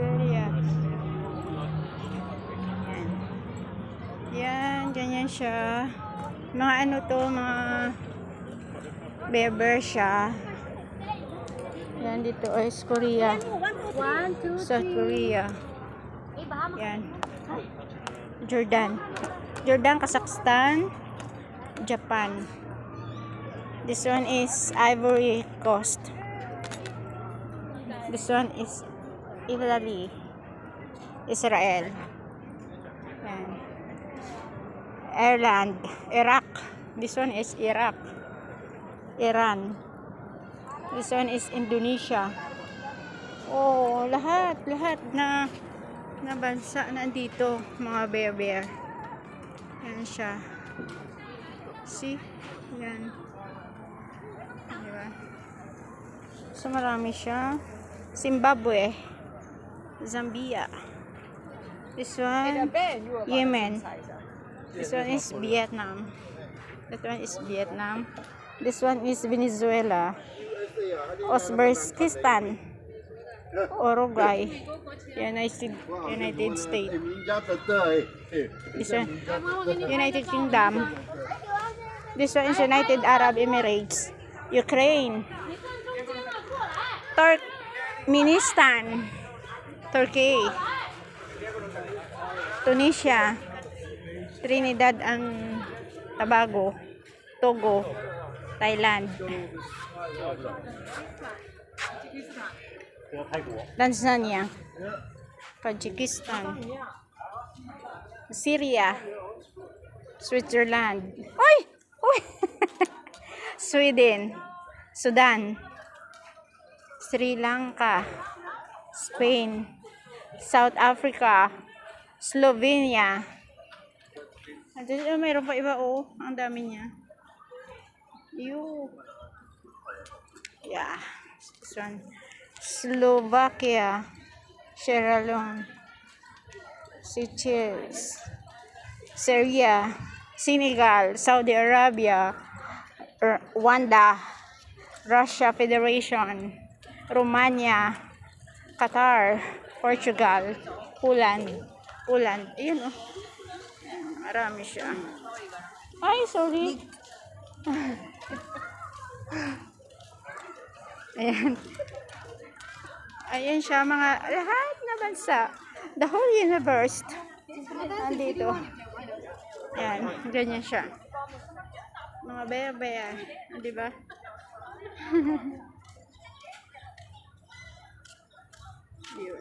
Siberia. Yan, ganyan siya. Mga ano to, mga beber siya. Yan, dito is Korea. South Korea. Yan. Jordan. Jordan, Kazakhstan, Japan. This one is Ivory Coast. This one is Italy. Israel. Yan. Ireland. Iraq. This one is Iraq. Iran. This one is Indonesia. Oh, lahat na bansa nandito, mga bear. Yan siya. See? Yan. Diba? So, marami siya. Zimbabwe. Zambia. This one, Yemen. This one is Vietnam. That one is Vietnam. This one is Venezuela. Uzbekistan. Uruguay. United States. This one, United Kingdom. This one is United Arab Emirates. Ukraine. Turkmenistan. Turkey. Tunisia. Trinidad and Tobago. Togo. Thailand. Tanzania. Tajikistan. Syria. Switzerland. Oy! Oy! Sweden. Sudan. Sri Lanka. Spain. South Africa. Slovenia. Mayroon pa iba, oh. Ang dami niya. Yeah. This one. Slovakia. Sierra Leone. Seychelles. Syria. Senegal. Saudi Arabia. Rwanda. Russia Federation. Romania. Qatar. Portugal. Poland. Ayun, oh. Marami siya. Ay, sorry. Ayan. Ayan siya, mga lahat na bansa. The whole universe. Andito. Ayan, ganyan siya. Mga bear. Diba?